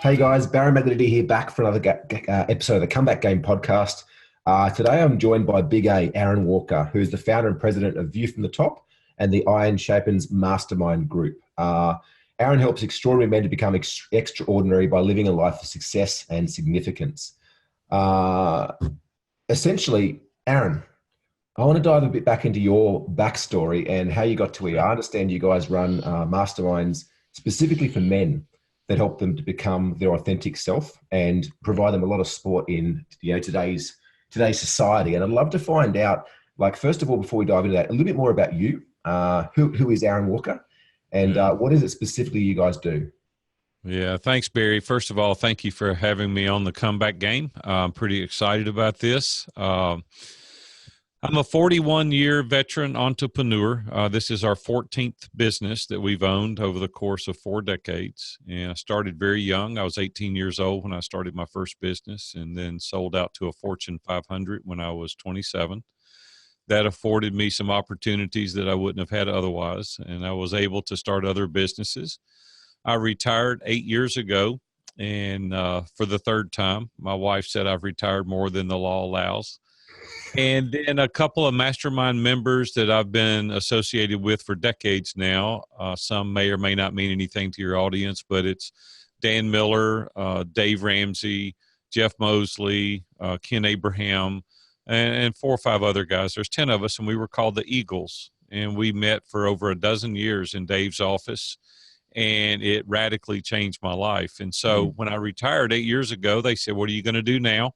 Hey guys, Barry Maglady here, back for another episode of the Comeback Game podcast. Today I'm joined by Big A, Aaron Walker, who is the founder and president of View from the Top and the Iron Shapens Mastermind Group. Aaron helps extraordinary men to become extraordinary by living a life of success and significance. Uh, Essentially, Aaron, I want to dive a bit back into your backstory and how you got to where you are. I understand you guys run masterminds specifically for men that help them to become their authentic self and provide them a lot of support in today's society. And I'd love to find out, like, first of all, before we dive into that, a little bit more about you. Who is Aaron Walker, and what is it specifically you guys do? Yeah, thanks, Barry. First of all, thank you for having me on the Comeback Game. I'm pretty excited about this. I'm a 41-year veteran entrepreneur. This is our 14th business that we've owned over the course of 4 decades. And I started very young. I was 18 years old when I started my first business, and then sold out to a Fortune 500 when I was 27. That afforded me some opportunities that I wouldn't have had otherwise, and I was able to start other businesses. I retired 8 years ago, and for the third time. My wife said I've retired more than the law allows. And then a couple of mastermind members that I've been associated with for decades now. Some may or may not mean anything to your audience, but it's Dan Miller, Dave Ramsey, Jeff Mosley, Ken Abraham, and 4 or 5 other guys. There's 10 of us, and we were called the Eagles. And we met for over a dozen years in Dave's office, and it radically changed my life. And so when I retired 8 years ago, they said, "What are you going to do now?"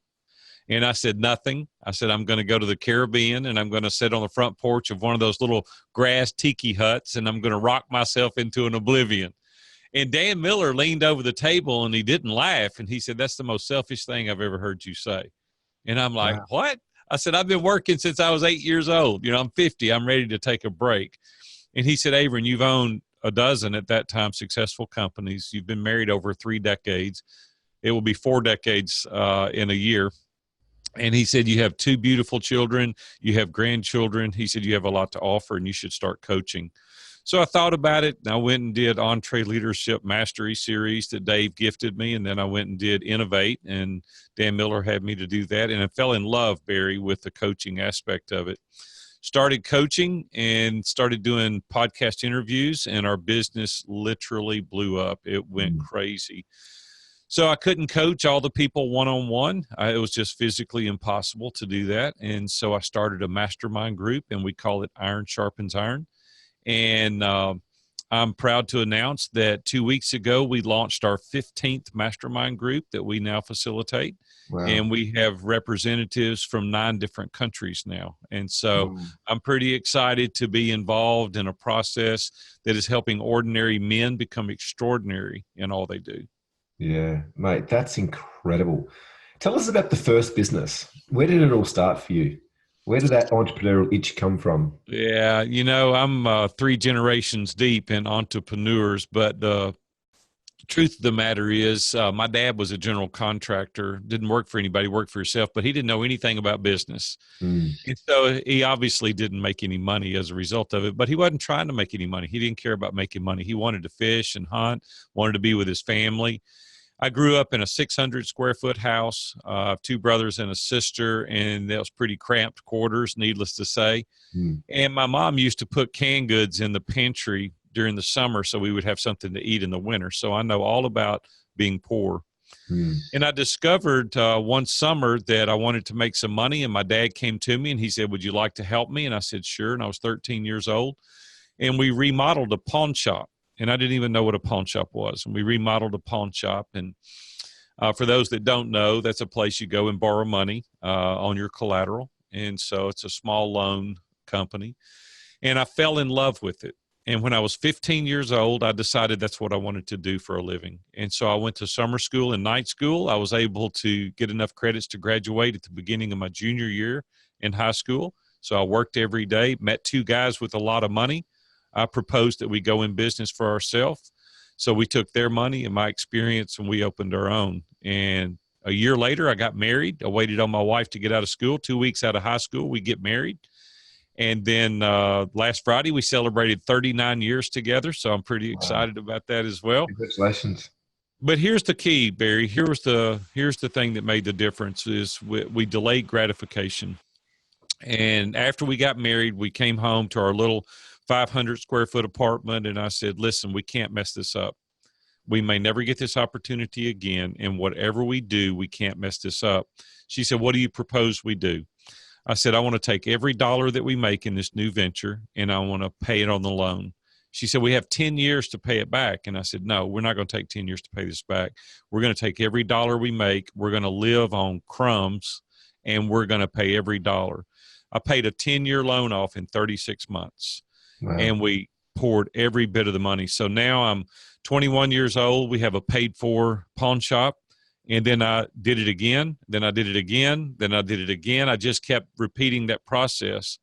And I said, "Nothing." I said, "I'm going to go to the Caribbean, and I'm going to sit on the front porch of one of those little grass tiki huts, and I'm going to rock myself into an oblivion." And Dan Miller leaned over the table, and he didn't laugh. And he said, "That's the most selfish thing I've ever heard you say." And I'm like, Wow. "What?" I said, "I've been working since I was 8 years old. I'm 50. I'm ready to take a break." And he said, "Aaron, you've owned a dozen at that time successful companies. You've been married over 3 decades. It will be 4 decades in a year. And he said, you have 2 beautiful children, you have grandchildren. He said, you have a lot to offer, and you should start coaching." So I thought about it, and I went and did Entree Leadership Mastery Series that Dave gifted me. And then I went and did Innovate, and Dan Miller had me to do that. And I fell in love, Barry, with the coaching aspect of it. Started coaching and started doing podcast interviews, and our business literally blew up. It went crazy. So I couldn't coach all the people one-on-one. It was just physically impossible to do that. And so I started a mastermind group, and we call it Iron Sharpens Iron. And I'm proud to announce that 2 weeks ago, we launched our 15th mastermind group that we now facilitate. Wow. And we have representatives from 9 different countries now. And so I'm pretty excited to be involved in a process that is helping ordinary men become extraordinary in all they do. Yeah, mate, that's incredible. Tell us about the first business. Where did it all start for you? Where did that entrepreneurial itch come from? Yeah, I'm 3 generations deep in entrepreneurs, but the truth of the matter is my dad was a general contractor, didn't work for anybody, worked for himself, but he didn't know anything about business. Mm. And so he obviously didn't make any money as a result of it, but he wasn't trying to make any money. He didn't care about making money. He wanted to fish and hunt, wanted to be with his family. I grew up in a 600 square foot house, 2 brothers and a sister, and that was pretty cramped quarters, needless to say. Mm. And my mom used to put canned goods in the pantry during the summer so we would have something to eat in the winter. So I know all about being poor. Mm. And I discovered one summer that I wanted to make some money, and my dad came to me and he said, "Would you like to help me?" And I said, "Sure." And I was 13 years old, and we remodeled a pawn shop. And I didn't even know what a pawn shop was. And we remodeled a pawn shop. And for those that don't know, that's a place you go and borrow money on your collateral. And so it's a small loan company. And I fell in love with it. And when I was 15 years old, I decided that's what I wanted to do for a living. And so I went to summer school and night school. I was able to get enough credits to graduate at the beginning of my junior year in high school. So I worked every day, met 2 guys with a lot of money. I proposed that we go in business for ourselves. So we took their money and my experience, and we opened our own. And a year later, I got married. I waited on my wife to get out of school. 2 weeks out of high school, we get married. And then last Friday, we celebrated 39 years together. So I'm pretty Wow. excited about that as well. Congratulations. But here's the key, Barry. Here's the thing that made the difference is we delayed gratification. And after we got married, we came home to our little 500 square foot apartment, and I said, "Listen, we can't mess this up. We may never get this opportunity again, and whatever we do, we can't mess this up." She said, "What do you propose we do?" I said, "I want to take every dollar that we make in this new venture and I want to pay it on the loan." She said, "We have 10 years to pay it back." And I said, "No, we're not going to take 10 years to pay this back. We're going to take every dollar we make. We're going to live on crumbs and we're going to pay every dollar." I paid a 10-year loan off in 36 months Wow. and we poured every bit of the money. So now I'm 21 years old. We have a paid for pawn shop. And then I did it again. Then I did it again. Then I did it again. I just kept repeating that process.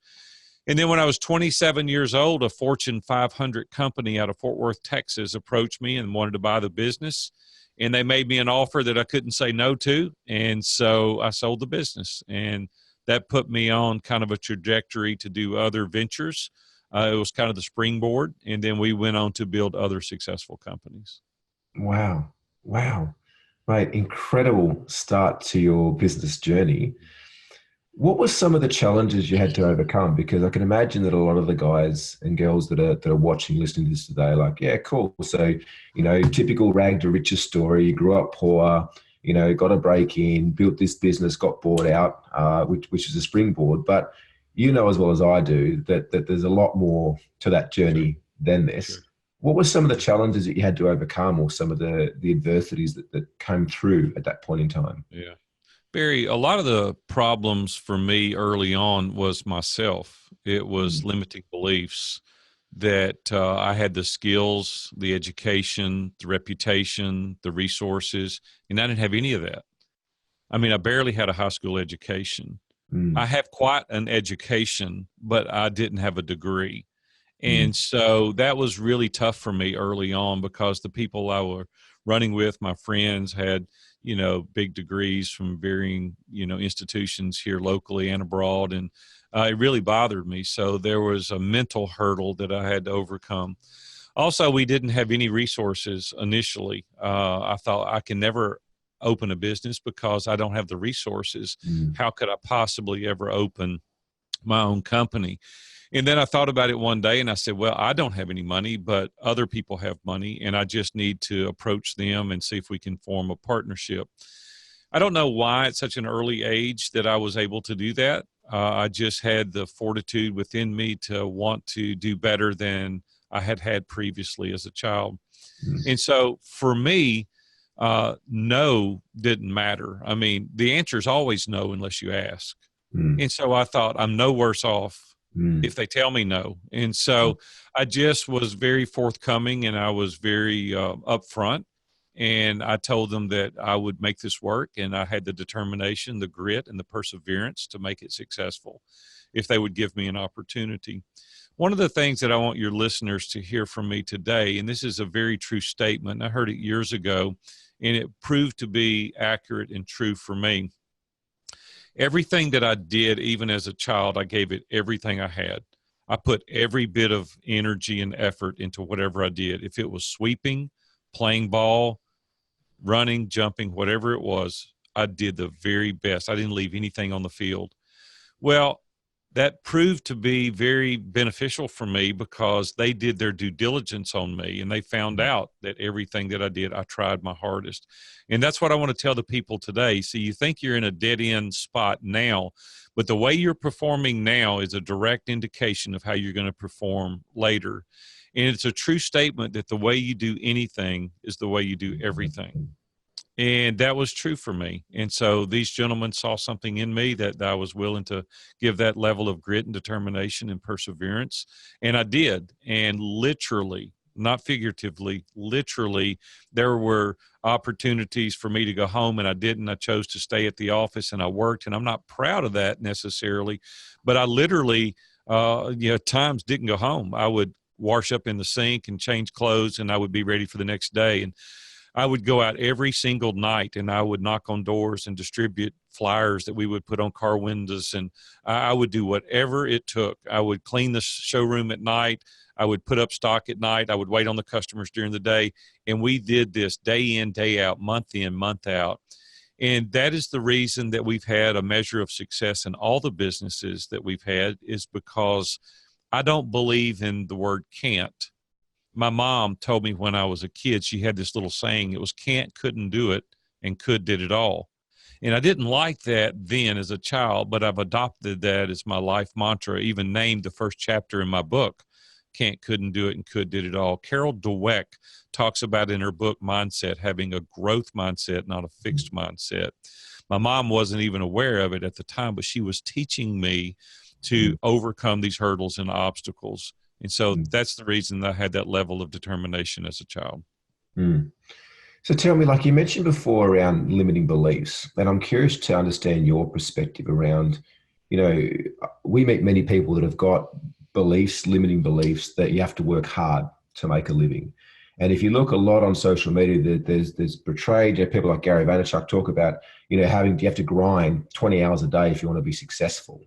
And then when I was 27 years old, a Fortune 500 company out of Fort Worth, Texas, approached me and wanted to buy the business. And they made me an offer that I couldn't say no to. And so I sold the business. And that put me on kind of a trajectory to do other ventures. It was kind of the springboard. And then we went on to build other successful companies. Wow. Wow. Mate, incredible start to your business journey. What were some of the challenges you had to overcome? Because I can imagine that a lot of the guys and girls that are watching, listening to this today, are like, yeah, cool. So, typical rag to riches story. You grew up poor, got a break in, built this business, got bought out, which is a springboard. But you know as well as I do that there's a lot more to that journey than this. Sure. What were some of the challenges that you had to overcome, or some of the adversities that came through at that point in time? Yeah. Barry, a lot of the problems for me early on was myself. It was limiting beliefs that I had the skills, the education, the reputation, the resources, and I didn't have any of that. I mean, I barely had a high school education. I Mm, have quite an education, but I didn't have a degree. mm, And so that was really tough for me early on because the people I were running with, my friends, had, big degrees from varying, institutions here locally and abroad. And it really bothered me. So there was a mental hurdle that I had to overcome. Also, we didn't have any resources initially. I thought I can never open a business because I don't have the resources. mm, How could I possibly ever open my own company? And then I thought about it one day and I said, well, I don't have any money, but other people have money and I just need to approach them and see if we can form a partnership. I don't know why at such an early age that I was able to do that. I just had the fortitude within me to want to do better than I had had previously as a child. mm, And so for me, no didn't matter. I mean, the answer is always no unless you ask. mm, And so I thought I'm no worse off mm, if they tell me no. And so I just was very forthcoming and I was very upfront. And I told them that I would make this work. And I had the determination, the grit, and the perseverance to make it successful if they would give me an opportunity. One of the things that I want your listeners to hear from me today, and this is a very true statement, I heard it years ago, and it proved to be accurate and true for me. Everything that I did, even as a child, I gave it everything I had. I put every bit of energy and effort into whatever I did. If it was sweeping, playing ball, running, jumping, whatever it was, I did the very best. I didn't leave anything on the field. Well, that proved to be very beneficial for me because they did their due diligence on me and they found out that everything that I did, I tried my hardest. And that's what I want to tell the people today. See, you think you're in a dead end spot now, but the way you're performing now is a direct indication of how you're going to perform later. And it's a true statement that the way you do anything is the way you do everything. And that was true for me. And so these gentlemen saw something in me that I was willing to give that level of grit and determination and perseverance. And I did. And literally, not figuratively, literally, there were opportunities for me to go home and I didn't. I chose to stay at the office and I worked. And I'm not proud of that necessarily, but I literally, times didn't go home. I would wash up in the sink and change clothes and I would be ready for the next day. And I would go out every single night and I would knock on doors and distribute flyers that we would put on car windows. And I would do whatever it took. I would clean the showroom at night. I would put up stock at night. I would wait on the customers during the day. And we did this day in, day out, month in, month out. And that is the reason that we've had a measure of success in all the businesses that we've had, is because I don't believe in the word can't. My mom told me when I was a kid, she had this little saying, it was can't, couldn't do it, and could did it all. And I didn't like that then as a child, but I've adopted that as my life mantra, even named the first chapter in my book, Can't, Couldn't Do It, and Could Did It All. Carol Dweck talks about in her book Mindset having a growth mindset, not a fixed mindset. My mom wasn't even aware of it at the time, but she was teaching me to overcome these hurdles and obstacles. And so that's the reason that I had that level of determination as a child. So tell me, like you mentioned before around limiting beliefs, and I'm curious to understand your perspective around, we meet many people that have got beliefs, limiting beliefs that you have to work hard to make a living. And if you look a lot on social media, there's portrayed, people like Gary Vaynerchuk talk about, you have to grind 20 hours a day if you want to be successful.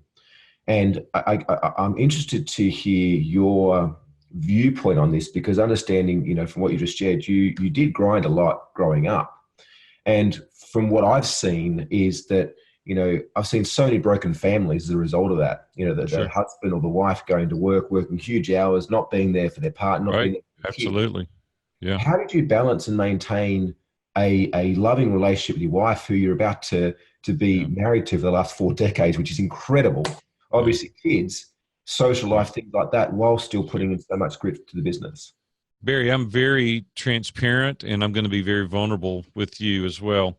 And I'm interested to hear your viewpoint on this, because understanding, from what you just shared, you did grind a lot growing up. And from what I've seen is that, I've seen so many broken families as a result of that. The husband or the wife going to work, working huge hours, not being there for their partner, not being there for their Absolutely. Kids. Yeah. How did you balance and maintain a loving relationship with your wife, who you're about to be married to for the last 4 decades, which is incredible? Obviously, kids, social life, things like that, while still putting in so much grit to the business. Barry, I'm very transparent, and I'm going to be very vulnerable with you as well.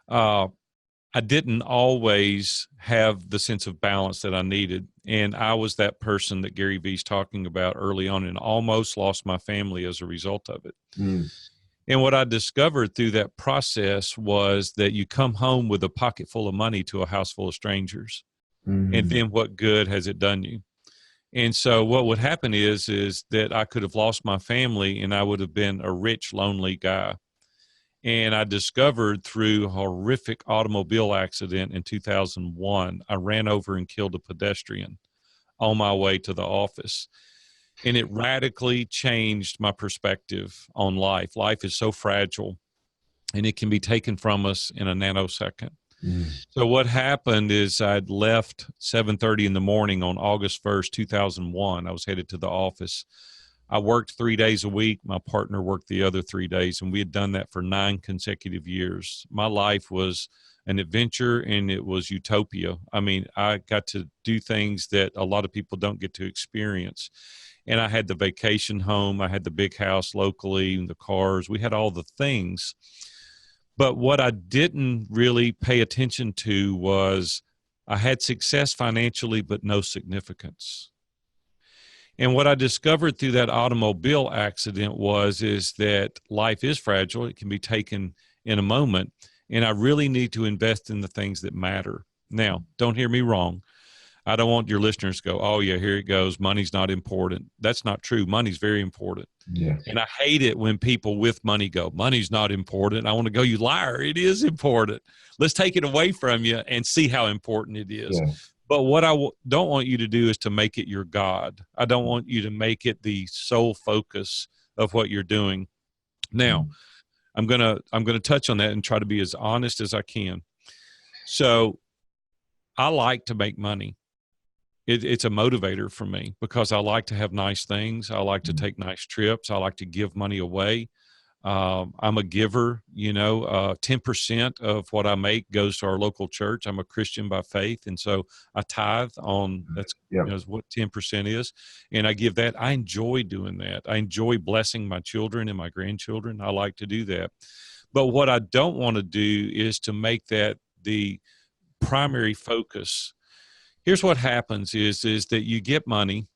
I didn't always have the sense of balance that I needed. And I was that person that Gary Vee's talking about early on, and almost lost my family as a result of it. And what I discovered through that process was that you come home with a pocket full of money to a house full of strangers. And then what good has it done you? And so what would happen is that I could have lost my family and I would have been a rich, lonely guy. And I discovered through a horrific automobile accident in 2001, I ran over and killed a pedestrian on my way to the office. And it radically changed my perspective on life. Life is so fragile, and it can be taken from us in a nanosecond. So what happened is I'd left 7:30 in the morning on August 1st, 2001. I was headed to the office. I worked 3 days a week. My partner worked the other 3 days, and we had done that for 9 consecutive years. My life was an adventure, and it was utopia. I mean, I got to do things that a lot of people don't get to experience. And I had the vacation home. I had the big house locally, the cars. We had all the things. But what I didn't really pay attention to was I had success financially, but no significance. And what I discovered through that automobile accident is that life is fragile. It can be taken in a moment. And I really need to invest in the things that matter. Now, don't hear me wrong. I don't want your listeners to go, oh, yeah, here it goes. Money's not important. That's not true. Money's very important. Yeah. And I hate it when people with money go, money's not important. I want to go, you liar. It is important. Let's take it away from you and see how important it is. Yeah. But what I don't want you to do is to make it your God. I don't want you to make it the sole focus of what you're doing. Now, I'm going to touch on that and try to be as honest as I can. So I like to make money. It's a motivator for me because I like to have nice things. I like to take nice trips. I like to give money away. I'm a giver, 10% of what I make goes to our local church. I'm a Christian by faith. And so I tithe on that's what 10% is. And I give that. I enjoy doing that. I enjoy blessing my children and my grandchildren. I like to do that. But what I don't want to do is to make that the primary focus. Here's what happens is that you get money,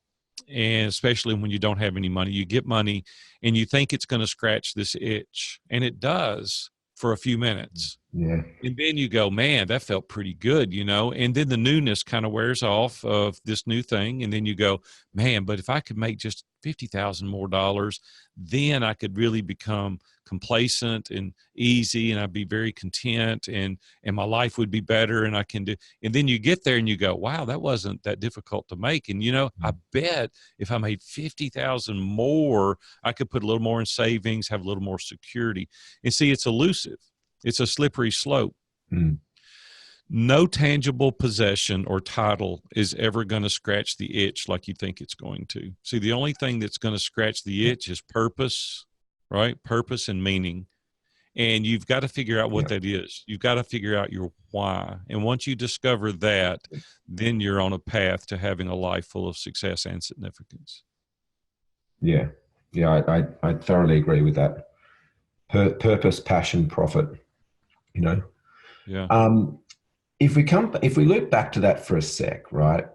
and especially when you don't have any money, you get money and you think it's going to scratch this itch, and it does for a few minutes. Yeah. And then you go, man, that felt pretty good, and then the newness kind of wears off of this new thing. And then you go, man, but if I could make just $50,000 more dollars, then I could really become complacent and easy, and I'd be very content, and my life would be better, and I can do. And then you get there and you go, wow, that wasn't that difficult to make. And I bet if I made 50,000 more, I could put a little more in savings, have a little more security. And see, it's elusive. It's a slippery slope. Mm. No tangible possession or title is ever going to scratch the itch like you think it's going to. See, the only thing that's going to scratch the itch is purpose, right? Purpose and meaning. And you've got to figure out what that is. You've got to figure out your why. And once you discover that, then you're on a path to having a life full of success and significance. Yeah. Yeah. I thoroughly agree with that. Purpose, passion, profit, Yeah. If we loop back to that for a sec, right?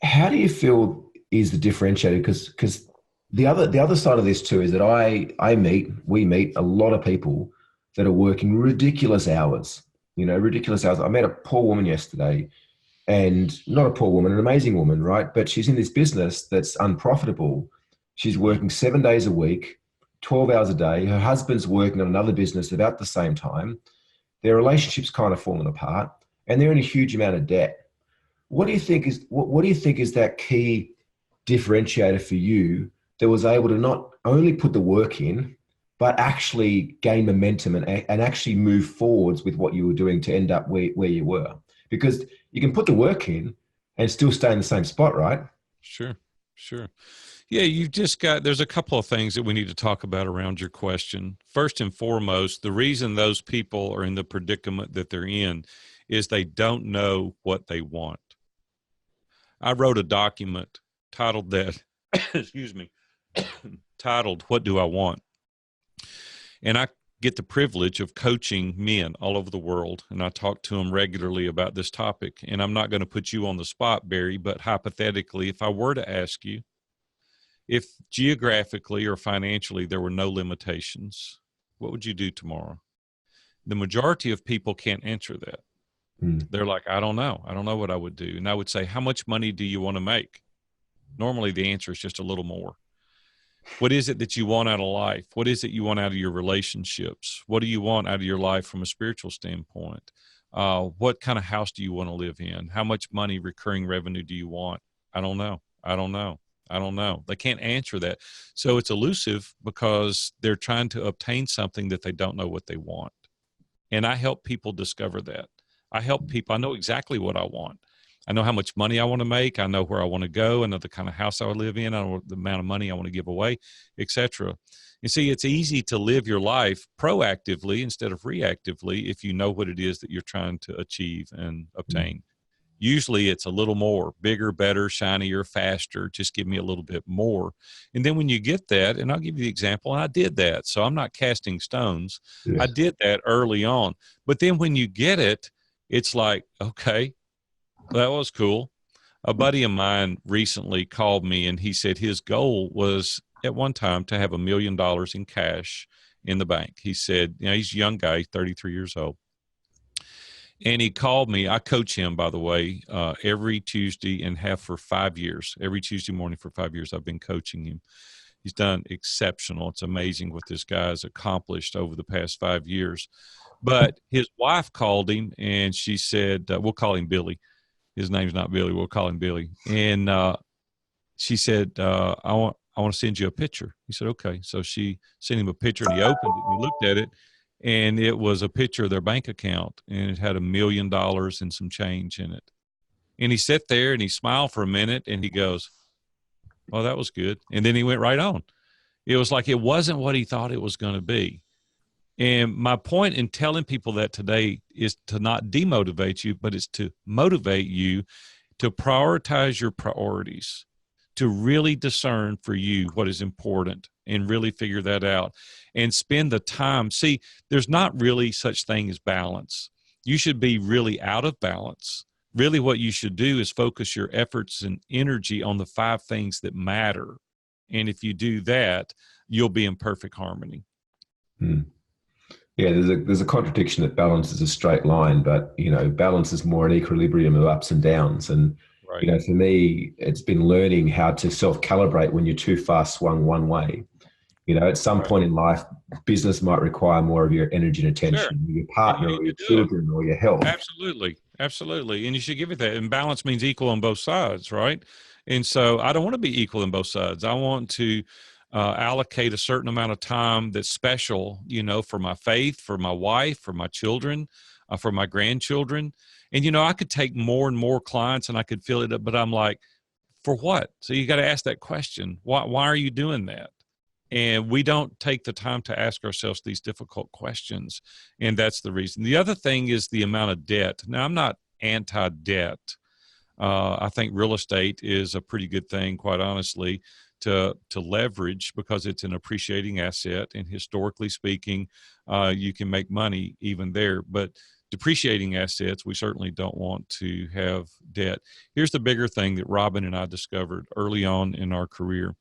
How do you feel is the differentiator? Because the other side of this too is that we meet a lot of people that are working ridiculous hours. Ridiculous hours. I met a poor woman yesterday, and not a poor woman, an amazing woman, right? But she's in this business that's unprofitable. She's working 7 days a week, 12 hours a day. Her husband's working on another business about the same time. Their relationship's kind of fallen apart, and they're in a huge amount of debt. What do you think is that key differentiator for you that was able to not only put the work in, but actually gain momentum and actually move forwards with what you were doing to end up where you were? Because you can put the work in and still stay in the same spot, right? Sure. Yeah, there's a couple of things that we need to talk about around your question. First and foremost, the reason those people are in the predicament that they're in is they don't know what they want. I wrote a document titled that, titled, What Do I Want? And I get the privilege of coaching men all over the world, and I talk to them regularly about this topic. And I'm not going to put you on the spot, Barry, but hypothetically, if I were to ask you, if geographically or financially there were no limitations, what would you do tomorrow? The majority of people can't answer that. They're like, I don't know. I don't know what I would do. And I would say, how much money do you want to make? Normally the answer is just a little more. What is it that you want out of life? What is it you want out of your relationships? What do you want out of your life from a spiritual standpoint? What kind of house do you want to live in? How much money, recurring revenue do you want? I don't know. They can't answer that. So it's elusive because they're trying to obtain something that they don't know what they want. And I help people discover that. I know exactly what I want. I know how much money I want to make. I know where I want to go. I know the kind of house I would live in. I know the amount of money I want to give away, etc. You see, it's easy to live your life proactively instead of reactively if you know what it is that you're trying to achieve and obtain. Usually it's a little more, bigger, better, shinier, faster. Just give me a little bit more. And then when you get that, and I'll give you the example, and I did that. So I'm not casting stones. Yes. I did that early on. But then when you get it, it's like, okay, that was cool. A buddy of mine recently called me, and he said his goal was at one time to have $1 million in cash in the bank. He said, he's a young guy, he's 33 years old. And he called me. I coach him, by the way, every Tuesday and have for 5 years. Every Tuesday morning for 5 years, I've been coaching him. He's done exceptional. It's amazing what this guy has accomplished over the past 5 years. But his wife called him, and she said, we'll call him Billy. His name's not Billy. We'll call him Billy. And she said, I want to send you a picture. He said, okay. So she sent him a picture, and he opened it, and he looked at it. And it was a picture of their bank account, and it had $1 million and some change in it. And he sat there and he smiled for a minute, and he goes, well, that was good. And then he went right on. It was like it wasn't what he thought it was going to be. And my point in telling people that today is to not demotivate you, but it's to motivate you to prioritize your priorities, to really discern for you what is important and really figure that out and spend the time. See, there's not really such thing as balance. You should be really out of balance. Really what you should do is focus your efforts and energy on the 5 things that matter. And if you do that, you'll be in perfect harmony. Yeah, there's a contradiction that balance is a straight line, but balance is more an equilibrium of ups and downs. And Right. For me, it's been learning how to self-calibrate when you're too far swung one way. At some Right. point in life, business might require more of your energy and Sure. attention, your And you partner need or to your do it. children or your health. Absolutely. Absolutely. And you should give it that. And balance means equal on both sides, right? And so I don't want to be equal on both sides. I want to allocate a certain amount of time that's special, for my faith, for my wife, for my children, for my grandchildren. And, I could take more and more clients and I could fill it up, but I'm like, for what? So you got to ask that question. Why are you doing that? And we don't take the time to ask ourselves these difficult questions. And that's the reason. The other thing is the amount of debt. Now, I'm not anti-debt. I think real estate is a pretty good thing, quite honestly, to leverage because it's an appreciating asset. And historically speaking, you can make money even there. But depreciating assets, we certainly don't want to have debt. Here's the bigger thing that Robin and I discovered early on in our career.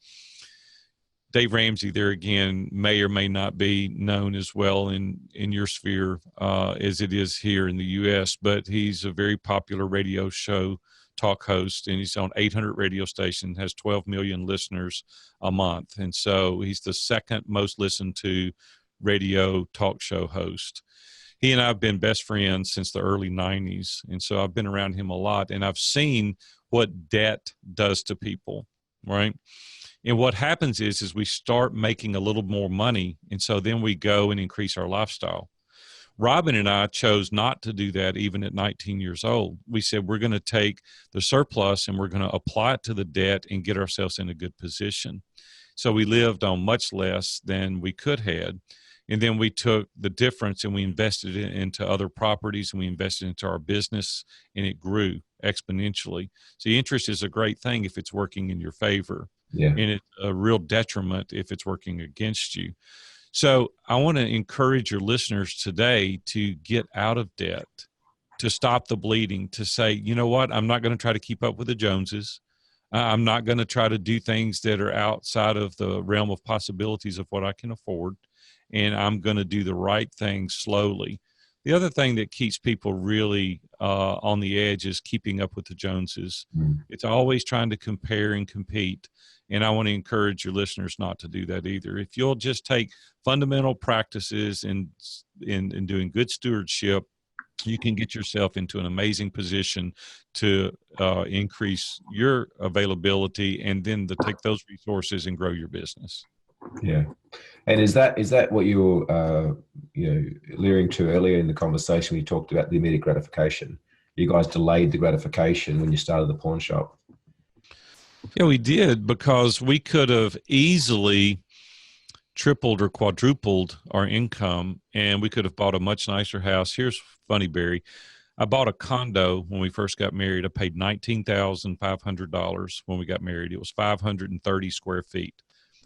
Dave Ramsey, there again, may or may not be known as well in your sphere as it is here in the U.S., but he's a very popular radio show talk host, and he's on 800 radio stations, has 12 million listeners a month. And so he's the second most listened to radio talk show host. He and I have been best friends since the early 90s, and so I've been around him a lot, and I've seen what debt does to people, right? And what happens is we start making a little more money, and so then we go and increase our lifestyle. Robin and I chose not to do that even at 19 years old. We said we're going to take the surplus and we're going to apply it to the debt and get ourselves in a good position. So we lived on much less than we could have. And then we took the difference and we invested it into other properties and we invested into our business, and it grew exponentially. So interest is a great thing if it's working in your favor. Yeah. And it's a real detriment if it's working against you. So I want to encourage your listeners today to get out of debt, to stop the bleeding, to say, you know what, I'm not going to try to keep up with the Joneses. I'm not going to try to do things that are outside of the realm of possibilities of what I can afford. And I'm going to do the right thing slowly. The other thing that keeps people really on the edge is keeping up with the Joneses. It's always trying to compare and compete. And I want to encourage your listeners not to do that either. If you'll just take fundamental practices in doing good stewardship, you can get yourself into an amazing position to increase your availability and then to take those resources and grow your business. Yeah. And is that what you were leering to earlier in the conversation when you talked about the immediate gratification? You guys delayed the gratification when you started the pawn shop. Yeah, we did, because we could have easily tripled or quadrupled our income, and we could have bought a much nicer house. Here's funny, Barry. I bought a condo when we first got married. I paid $19,500 when we got married. It was 530 square feet.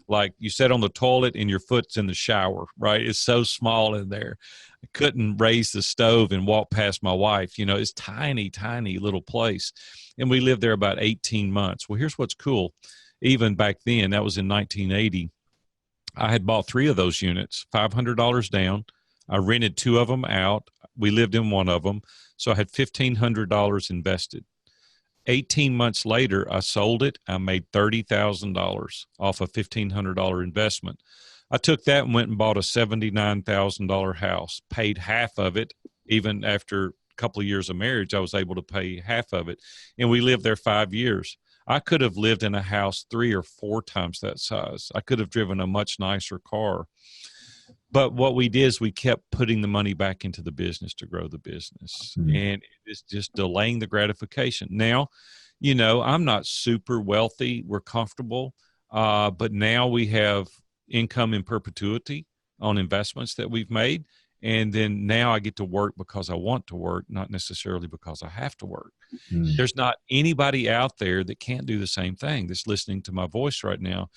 Like you sat on the toilet and your foot's in the shower, right? It's so small in there. I couldn't raise the stove and walk past my wife. It's tiny, tiny little place. And we lived there about 18 months. Well, here's what's cool. Even back then, that was in 1980, I had bought 3 of those units, $500 down. I rented 2 of them out. We lived in one of them. So I had $1,500 invested. 18 months later, I sold it. I made $30,000 off a $1,500 investment. I took that and went and bought a $79,000 house, paid half of it. Even after a couple of years of marriage, I was able to pay half of it. And we lived there 5 years. I could have lived in a house 3 or 4 times that size. I could have driven a much nicer car. But what we did is we kept putting the money back into the business to grow the business. And it's just delaying the gratification. Now, I'm not super wealthy. We're comfortable. But now we have income in perpetuity on investments that we've made. And then now I get to work because I want to work, not necessarily because I have to work. There's not anybody out there that can't do the same thing that's listening to my voice right now.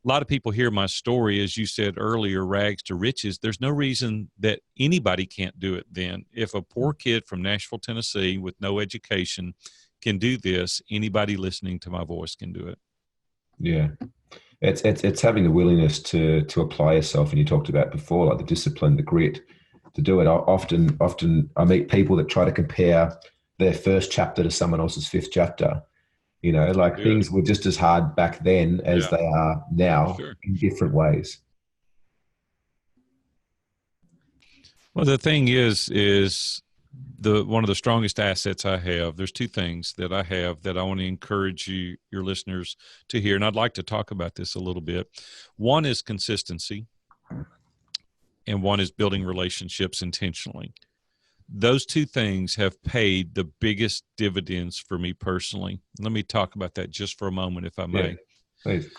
A lot of people hear my story, as you said earlier, rags to riches. There's no reason that anybody can't do it then. If a poor kid from Nashville, Tennessee with no education can do this, anybody listening to my voice can do it. Yeah. It's having the willingness to apply yourself, and you talked about before, like the discipline, the grit to do it. Often I meet people that try to compare their first chapter to someone else's 5th chapter. Like Good. things were just as hard back then as Yeah, they are for now sure. in different ways. Well, the thing is the one of the strongest assets I have. There's two things that I have that I want to encourage your listeners, to hear, and I'd like to talk about this a little bit. One is consistency, and one is building relationships intentionally. Those two things have paid the biggest dividends for me personally. Let me talk about that just for a moment, if I Yeah, may. please.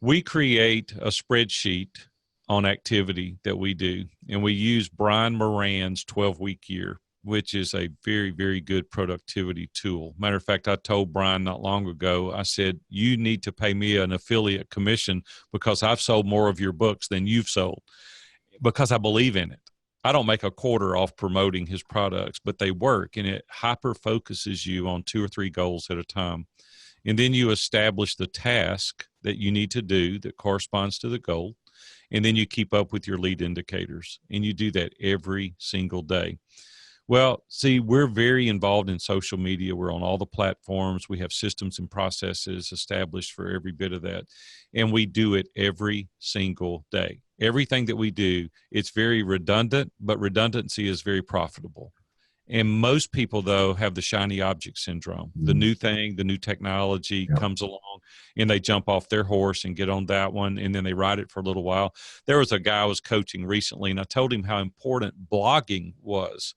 We create a spreadsheet on activity that we do, and we use Brian Moran's 12-week year, which is a very, very good productivity tool. Matter of fact, I told Brian not long ago, I said, you need to pay me an affiliate commission because I've sold more of your books than you've sold, because I believe in it. I don't make a quarter off promoting his products, but they work, and it hyper focuses you on 2 or 3 goals at a time. And then you establish the task that you need to do that corresponds to the goal. And then you keep up with your lead indicators, and you do that every single day. Well, see, we're very involved in social media. We're on all the platforms. We have systems and processes established for every bit of that. And we do it every single day. Everything that we do, it's very redundant, but redundancy is very profitable. And most people, though, have the shiny object syndrome. The new thing, the new technology Yeah. comes along, and they jump off their horse and get on that one, and then they ride it for a little while. There was a guy I was coaching recently, and I told him how important blogging was.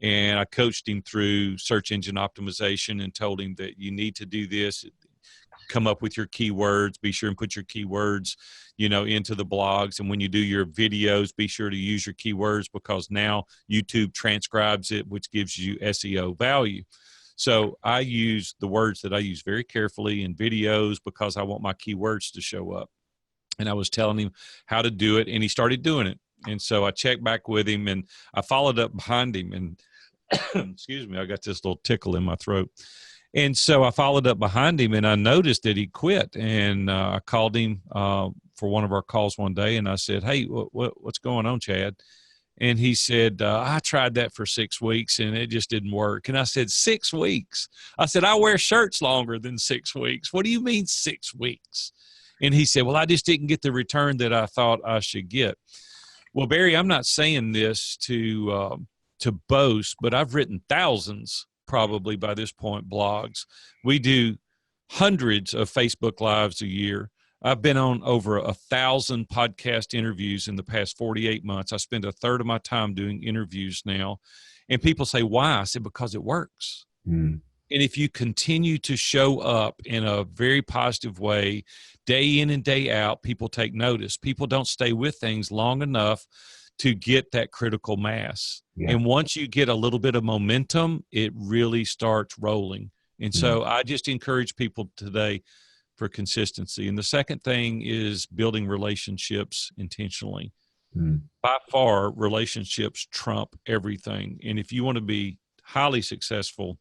And I coached him through search engine optimization and told him that you need to do this. Come up with your keywords, be sure and put your keywords, into the blogs. And when you do your videos, be sure to use your keywords, because now YouTube transcribes it, which gives you SEO value. So I use the words that I use very carefully in videos because I want my keywords to show up. And I was telling him how to do it, and he started doing it. And so I checked back with him, and I followed up behind him, and excuse me, I got this little tickle in my throat. And so I followed up behind him, and I noticed that he quit. And I called him for one of our calls one day, and I said, hey, what's going on, Chad? And he said, I tried that for 6 weeks, and it just didn't work. And I said, 6 weeks? I said, I wear shirts longer than 6 weeks. What do you mean 6 weeks? And he said, well, I just didn't get the return that I thought I should get. Well, Barry, I'm not saying this to boast, but I've written thousands, probably by this point, blogs. We do hundreds of Facebook Lives a year. I've been on over 1,000 podcast interviews in the past 48 months. I spend a third of my time doing interviews now. And people say, why? I said, because it works. And if you continue to show up in a very positive way, day in and day out, people take notice. People don't stay with things long enough to get that critical mass. Yeah. And once you get a little bit of momentum, it really starts rolling. And so I just encourage people today for consistency. And the second thing is building relationships intentionally. By far, relationships trump everything. And if you want to be highly successful,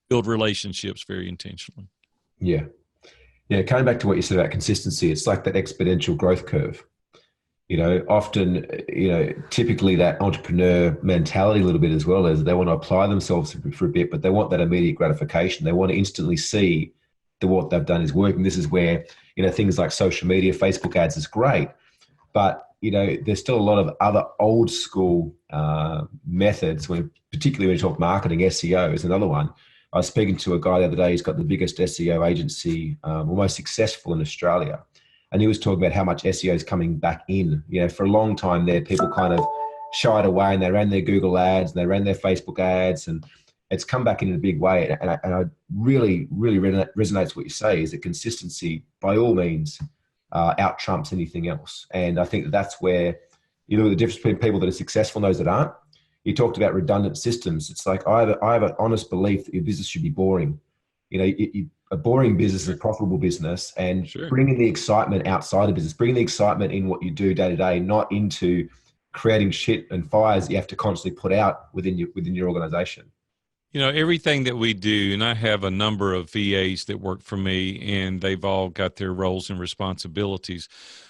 build relationships very intentionally. Yeah. Coming back to what you said about consistency, it's like that exponential growth curve. Often, typically that entrepreneur mentality a little bit as well, is they want to apply themselves for a bit, but they want that immediate gratification. They want to instantly see that what they've done is working. This is where, things like social media, Facebook ads is great, but, there's still a lot of other old school methods, particularly when you talk marketing. SEO is another one. I was speaking to a guy the other day. He's got the biggest SEO agency, most successful in Australia. And he was talking about how much SEO is coming back in. For a long time there, people kind of shied away, and they ran their Google ads and they ran their Facebook ads, and it's come back in a big way. And I really, really resonates what you say, is that consistency, by all means, out trumps anything else. And I think that's where you look at the difference between people that are successful and those that aren't. You talked about redundant systems. It's like I have an honest belief that your business should be boring. A boring business is a profitable business, and bringing the excitement outside the business, bringing the excitement in what you do day to day, not into creating shit and fires that you have to constantly put out within your organization. You know, everything that we do, and I have a number of VAs that work for me, and they've all got their roles and responsibilities.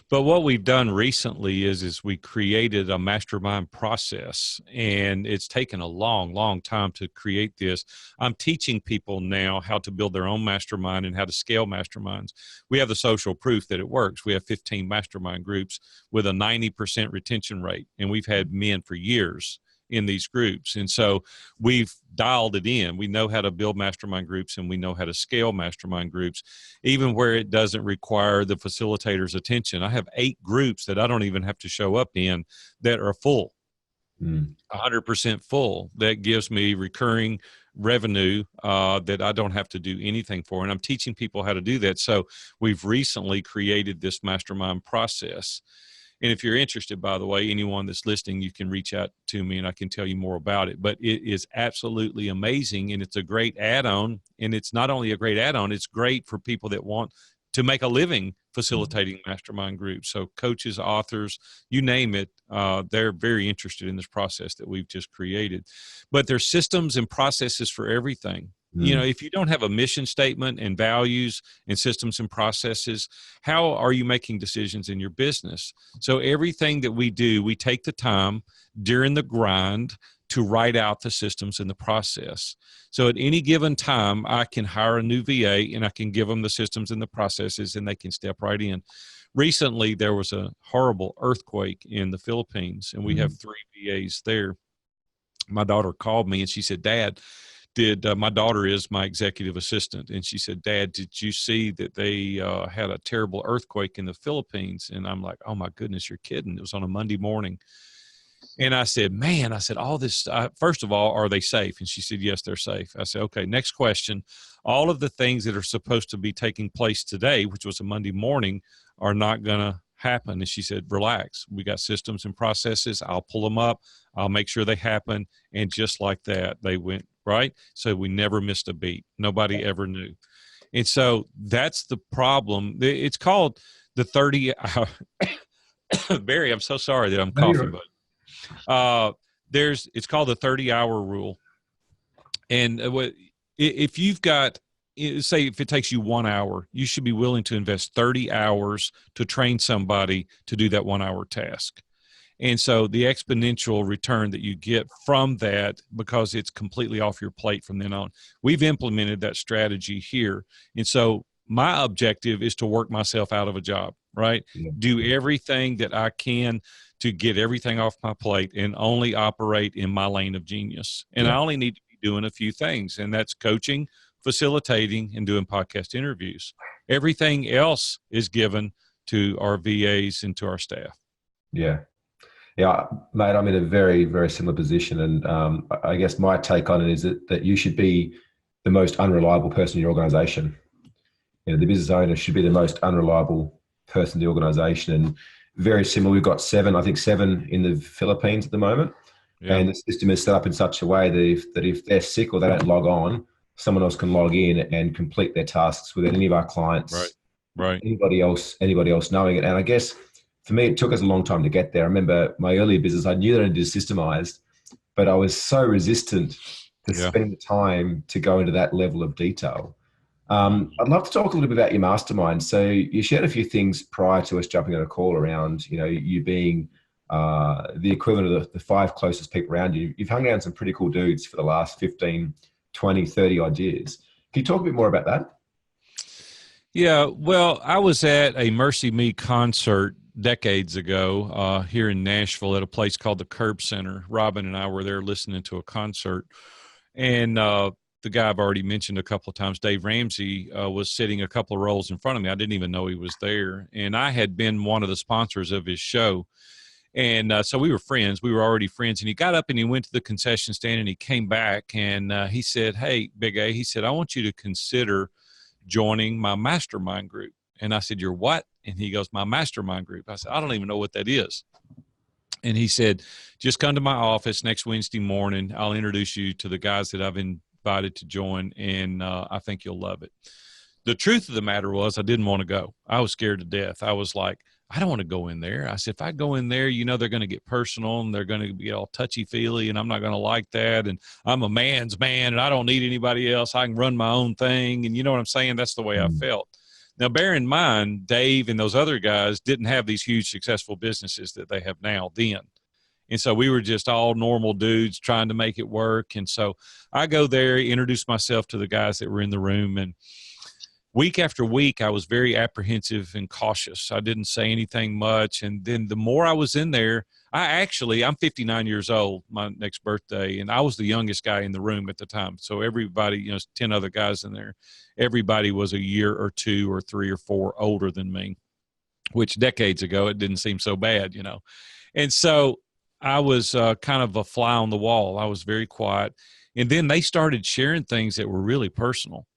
But what we've done recently is we created a mastermind process, and it's taken a long, long time to create this. I'm teaching people now how to build their own mastermind and how to scale masterminds. We have the social proof that it works. We have 15 mastermind groups with a 90% retention rate, and we've had men for years in these groups. And so we've dialed it in. We know how to build mastermind groups, and we know how to scale mastermind groups, even where it doesn't require the facilitator's attention. I have 8 groups that I don't even have to show up in that are full, 100% full. That gives me recurring revenue that I don't have to do anything for. And I'm teaching people how to do that. So we've recently created this mastermind process. And if you're interested, by the way, anyone that's listening, you can reach out to me and I can tell you more about it. But it is absolutely amazing, and it's a great add-on. And it's not only a great add-on, it's great for people that want to make a living facilitating mastermind groups. So coaches, authors, you name it, they're very interested in this process that we've just created. But there's systems and processes for everything. You know, if you don't have a mission statement and values and systems and processes, how are you making decisions in your business? So everything that we do, we take the time during the grind to write out the systems and the process. So at any given time, I can hire a new VA and I can give them the systems and the processes, and they can step right in. Recently, there was a horrible earthquake in the Philippines, and we have 3 VAs there. My daughter called me and she said, "Dad, my daughter is my executive assistant." And she said, "Dad, did you see that they had a terrible earthquake in the Philippines?" And I'm like, "Oh my goodness, you're kidding." It was on a Monday morning. And I said, "Man," I said, "all this, first of all, are they safe?" And she said, "Yes, they're safe." I said, "Okay, next question. All of the things that are supposed to be taking place today, which was a Monday morning, are not going to happen." And she said, "Relax. We got systems and processes. I'll pull them up. I'll make sure they happen." And just like that, they went right. So we never missed a beat. Nobody ever knew. And so that's the problem. It's called the 30 hour. Barry, I'm so sorry that I'm coughing, but it's called the 30-hour rule. And if you've got, say, if it takes you 1 hour, you should be willing to invest 30 hours to train somebody to do that 1-hour task. And so the exponential return that you get from that, because it's completely off your plate from then on, we've implemented that strategy here. And so my objective is to work myself out of a job, right? Yeah. Do everything that I can to get everything off my plate and only operate in my lane of genius. And I only need to be doing a few things, and that's coaching, facilitating, and doing podcast interviews. Everything else is given to our VAs and to our staff. Yeah. Yeah, mate, I'm in a very, very similar position. And I guess my take on it is that you should be the most unreliable person in your organization. You know, the business owner should be the most unreliable person in the organization. And very similar, we've got 7 in the Philippines at the moment. Yeah. And the system is set up in such a way that if they're sick or they don't log on, someone else can log in and complete their tasks without any of our clients, right. anybody else knowing it. And I guess for me, it took us a long time to get there. I remember my earlier business, I knew that I needed systemized, but I was so resistant to spend the time to go into that level of detail. I'd love to talk a little bit about your mastermind. So you shared a few things prior to us jumping on a call around, you being the equivalent of the 5 closest people around you. You've hung around some pretty cool dudes for the last 15, 20, 30 odd years. Can you talk a bit more about that? Yeah, well, I was at a Mercy Me concert decades ago here in Nashville at a place called the Curb Center. Robin and I were there listening to a concert, and the guy I've already mentioned a couple of times, Dave Ramsey, was sitting a couple of rows in front of me. I didn't even know he was there, and I had been one of the sponsors of his show, and so we were friends. We were already friends, and he got up and he went to the concession stand, and he came back, and he said, "Hey, Big A," he said, "I want you to consider joining my mastermind group." And I said, "You're what?" And he goes, "My mastermind group." I said, "I don't even know what that is." And he said, "Just come to my office next Wednesday morning. I'll introduce you to the guys that I've invited to join, and I think you'll love it." The truth of the matter was I didn't want to go. I was scared to death. I was like, I don't want to go in there. I said, if I go in there, they're going to get personal and they're going to be all touchy-feely, and I'm not going to like that. And I'm a man's man, and I don't need anybody else. I can run my own thing. And you know what I'm saying? That's the way I felt. Now, bear in mind, Dave and those other guys didn't have these huge successful businesses that they have now then. And so we were just all normal dudes trying to make it work. And so I go there, introduce myself to the guys that were in the room, and week after week, I was very apprehensive and cautious. I didn't say anything much. And then the more I was in there, I'm 59 years old, my next birthday, and I was the youngest guy in the room at the time. So everybody, 10 other guys in there, everybody was a year or 2 or 3 or 4 older than me, which decades ago, it didn't seem so bad, And so I was kind of a fly on the wall. I was very quiet. And then they started sharing things that were really personal.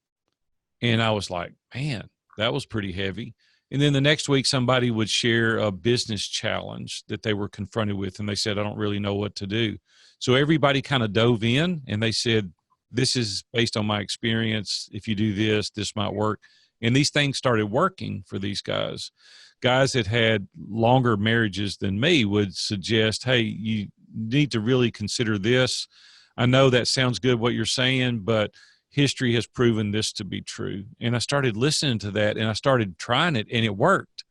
And I was like, man, that was pretty heavy. And then the next week, somebody would share a business challenge that they were confronted with. And they said, I don't really know what to do. So everybody kind of dove in and they said, this is based on my experience. If you do this, this might work. And these things started working for these guys. Guys that had longer marriages than me would suggest, hey, you need to really consider this. I know that sounds good what you're saying, but history has proven this to be true. And I started listening to that and I started trying it and it worked.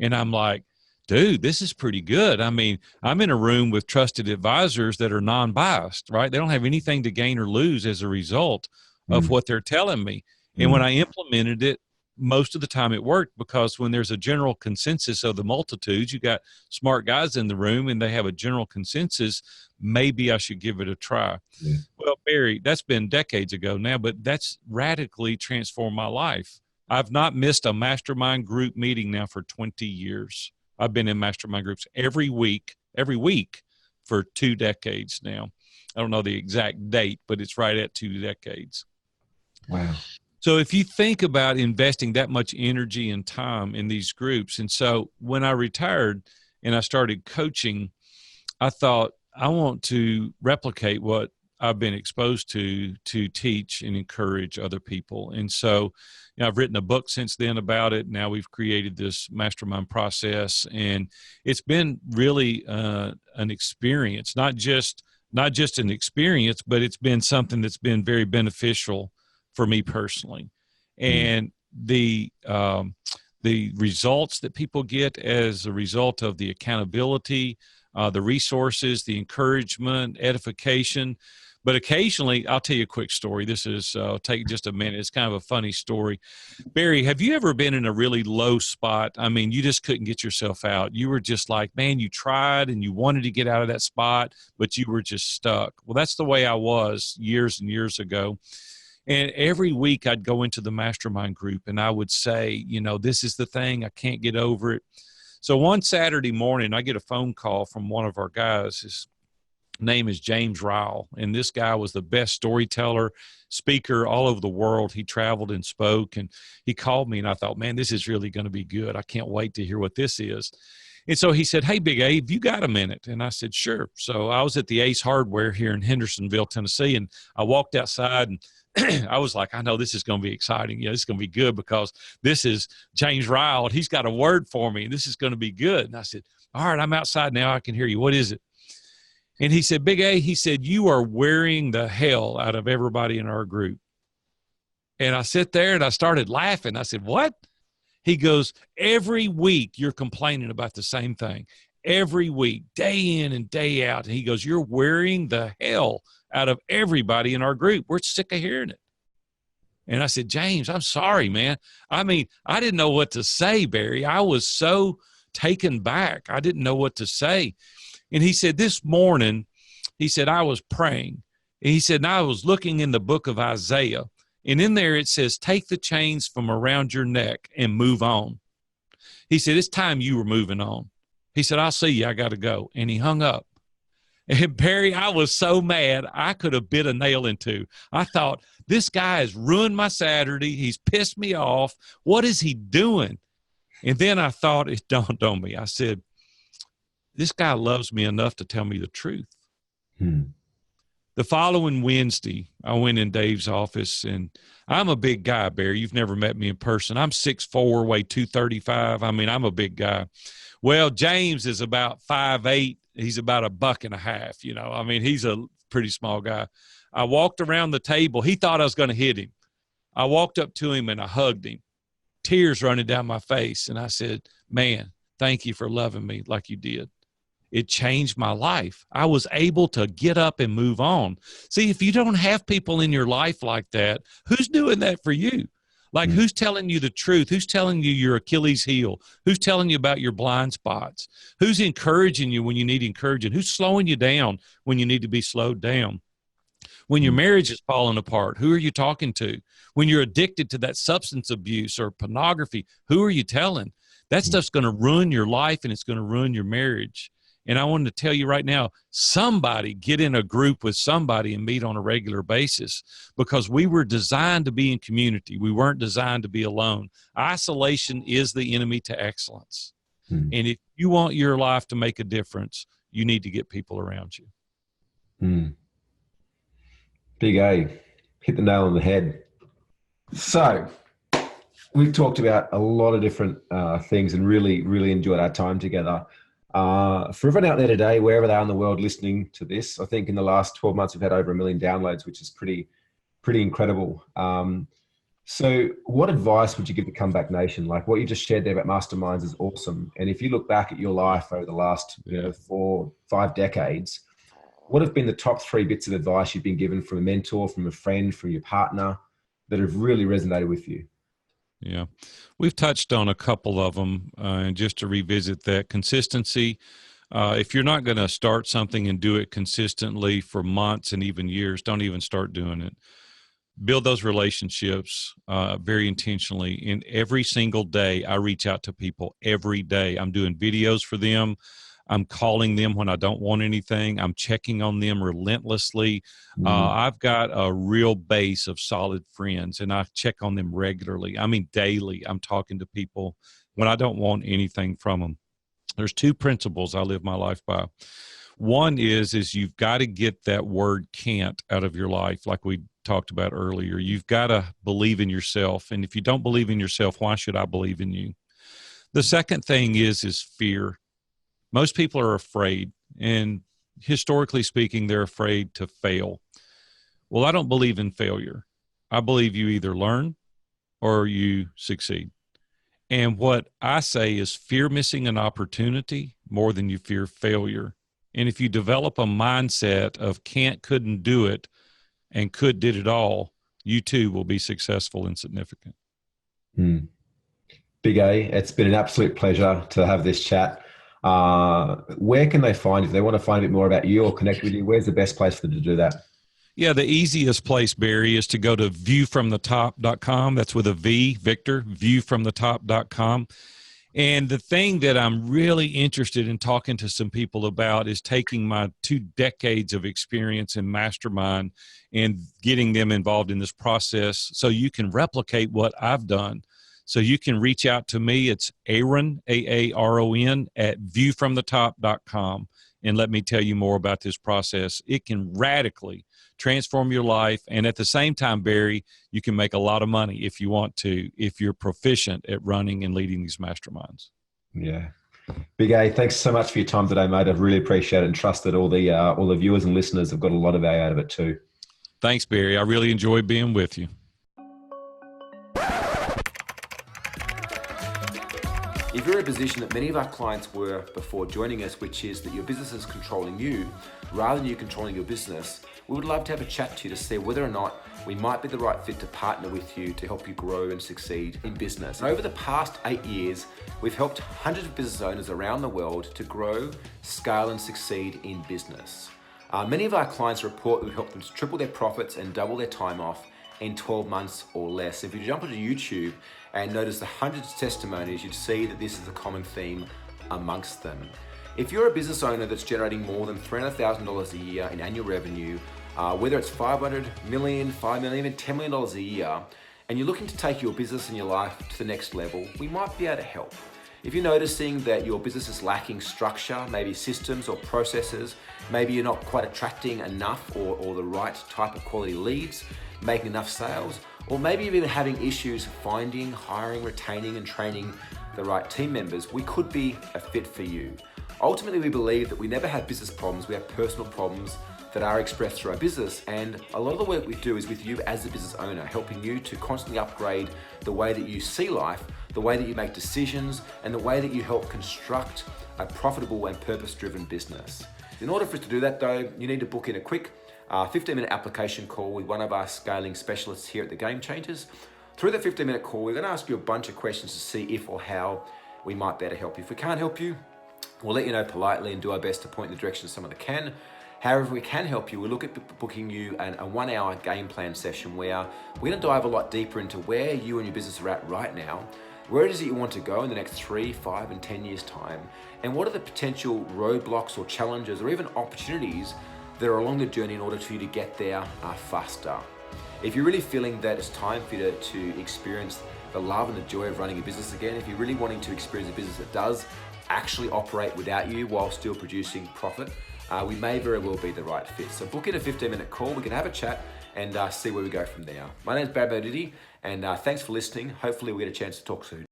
And I'm like, dude, this is pretty good. I mean, I'm in a room with trusted advisors that are non-biased, right? They don't have anything to gain or lose as a result of what they're telling me. And when I implemented it, most of the time it worked, because when there's a general consensus of the multitudes, you got smart guys in the room and they have a general consensus, maybe I should give it a try. Yeah. Well, Barry, that's been decades ago now, but that's radically transformed my life. I've not missed a mastermind group meeting now for 20 years. I've been in mastermind groups every week for 2 decades now. I don't know the exact date, but it's right at 2 decades. Wow. So if you think about investing that much energy and time in these groups, and so when I retired and I started coaching, I thought I want to replicate what I've been exposed to teach and encourage other people. And so I've written a book since then about it. Now we've created this mastermind process, and it's been really an experience, not just an experience, but it's been something that's been very beneficial for me personally. And the results that people get as a result of the accountability, the resources, the encouragement, edification. But occasionally, I'll tell you a quick story. This is, take just a minute. It's kind of a funny story. Barry, have you ever been in a really low spot? I mean, you just couldn't get yourself out. You were just like, man, you tried and you wanted to get out of that spot, but you were just stuck. Well, that's the way I was years and years ago. And every week I'd go into the mastermind group and I would say, this is the thing, I can't get over it. So one Saturday morning, I get a phone call from one of our guys. His name is James Ryle. And this guy was the best storyteller, speaker all over the world. He traveled and spoke, and he called me and I thought, man, this is really going to be good. I can't wait to hear what this is. And so he said, hey, Big A, have you got a minute? And I said, sure. So I was at the Ace Hardware here in Hendersonville, Tennessee, and I walked outside and I was like, I know this is going to be exciting. This is going to be good because this is James Ryle. And he's got a word for me, and this is going to be good. And I said, all right, I'm outside now. I can hear you. What is it? And he said, Big A, he said, you are wearing the hell out of everybody in our group. And I sit there and I started laughing. I said, what? He goes, every week you're complaining about the same thing. Every week, day in and day out. And he goes, you're wearing the hell out of everybody in our group. We're sick of hearing it. And I said, James, I'm sorry, man. I mean, I didn't know what to say, Barry. I was so taken back. I didn't know what to say. And he said, this morning, he said, I was praying. And he said, and I was looking in the book of Isaiah. And in there it says, take the chains from around your neck and move on. He said, it's time you were moving on. He said, I'll see you. I got to go. And he hung up. And Barry, I was so mad, I could have bit a nail in two. I thought, this guy has ruined my Saturday. He's pissed me off. What is he doing? And then I thought, it dawned on me. I said, this guy loves me enough to tell me the truth. The following Wednesday, I went in Dave's office, and I'm a big guy, Barry. You've never met me in person. I'm 6'4", weigh 235. I mean, I'm a big guy. Well, James is about 5'8". He's about a buck and a half. I mean, he's a pretty small guy. I walked around the table. He thought I was going to hit him. I walked up to him and I hugged him, tears running down my face. And I said, man, thank you for loving me like you did. It changed my life. I was able to get up and move on. See, if you don't have people in your life like that, who's doing that for you? Like, who's telling you the truth? Who's telling you your Achilles heel? Who's telling you about your blind spots? Who's encouraging you when you need encouraging? Who's slowing you down when you need to be slowed down? When your marriage is falling apart, who are you talking to? When you're addicted to that substance abuse or pornography, who are you telling? That stuff's going to ruin your life and it's going to ruin your marriage. And I wanted to tell you right now, somebody get in a group with somebody and meet on a regular basis, because we were designed to be in community. We weren't designed to be alone. Isolation is the enemy to excellence. And if you want your life to make a difference, you need to get people around you. Big A, hit the nail on the head. So we've talked about a lot of different things and really, really enjoyed our time together. For everyone out there today, wherever they are in the world listening to this, I think in the last 12 months, we've had over 1 million downloads, which is pretty incredible. So what advice would you give the Comeback Nation? Like what you just shared there about masterminds is awesome. And if you look back at your life over the last 4-5 decades, what have been the top 3 bits of advice you've been given from a mentor, from a friend, from your partner that have really resonated with you? Yeah, we've touched on a couple of them, and just to revisit that, consistency. If you're not going to start something and do it consistently for months and even years, don't even start doing it. Build those relationships very intentionally. And every single day, I reach out to people every day. I'm doing videos for them. I'm calling them when I don't want anything. I'm checking on them relentlessly. I've got a real base of solid friends, and I check on them regularly. I mean, daily. I'm talking to people when I don't want anything from them. There's 2 principles I live my life by. One is you've got to get that word can't out of your life, like we talked about earlier. You've got to believe in yourself. And if you don't believe in yourself, why should I believe in you? The second thing is fear. Most people are afraid, and historically speaking, they're afraid to fail. Well, I don't believe in failure. I believe you either learn or you succeed. And what I say is fear missing an opportunity more than you fear failure. And if you develop a mindset of can't, couldn't do it, and could did it all, you too will be successful and significant. Big A, it's been an absolute pleasure to have this chat. Where can they find, if they want to find a bit more about you or connect with you, where's the best place for them to do that? Yeah, the easiest place, Barry, is to go to viewfromthetop.com. That's with a V, Victor, viewfromthetop.com. And the thing that I'm really interested in talking to some people about is taking my 2 decades of experience in Mastermind and getting them involved in this process so you can replicate what I've done. So you can reach out to me. It's Aaron, Aaron, at viewfromthetop.com. And let me tell you more about this process. It can radically transform your life. And at the same time, Barry, you can make a lot of money if you want to, if you're proficient at running and leading these masterminds. Yeah. Big A, thanks so much for your time today, mate. I really appreciate it and trust that all the viewers and listeners have got a lot of value out of it too. Thanks, Barry. I really enjoyed being with you. If you're in a position that many of our clients were before joining us, which is that your business is controlling you rather than you controlling your business, we would love to have a chat to you to see whether or not we might be the right fit to partner with you to help you grow and succeed in business. And over the past 8 years, we've helped hundreds of business owners around the world to grow, scale, and succeed in business. Many of our clients report we've helped them to triple their profits and double their time off in 12 months or less. If you jump onto YouTube and notice the hundreds of testimonies, you'd see that this is a common theme amongst them. If you're a business owner that's generating more than $300,000 a year in annual revenue, whether it's $500 million, $5 million, even $10 million a year, and you're looking to take your business and your life to the next level, we might be able to help. If you're noticing that your business is lacking structure, maybe systems or processes, maybe you're not quite attracting enough or the right type of quality leads, making enough sales, or maybe you're even having issues finding, hiring, retaining, and training the right team members, we could be a fit for you. Ultimately, we believe that we never have business problems, we have personal problems that are expressed through our business. And a lot of the work we do is with you as a business owner, helping you to constantly upgrade the way that you see life, the way that you make decisions, and the way that you help construct a profitable and purpose-driven business. In order for us to do that though, you need to book in a quick 15-minute application call with one of our scaling specialists here at the Game Changers. Through the 15-minute call, we're going to ask you a bunch of questions to see if or how we might better help you. If we can't help you, we'll let you know politely and do our best to point in the direction of someone that can. However, if we can help you, we'll look at booking you a 1-hour game plan session where we're going to dive a lot deeper into where you and your business are at right now, where it is that you want to go in the next 3, 5, and 10 years' time, and what are the potential roadblocks or challenges or even opportunities that are along the journey in order for you to get there faster. If you're really feeling that it's time for you to experience the love and the joy of running a business again, if you're really wanting to experience a business that does actually operate without you while still producing profit, we may very well be the right fit. So book in a 15-minute call, we can have a chat and see where we go from there. My name is Barry Bodidi, and thanks for listening. Hopefully we'll get a chance to talk soon.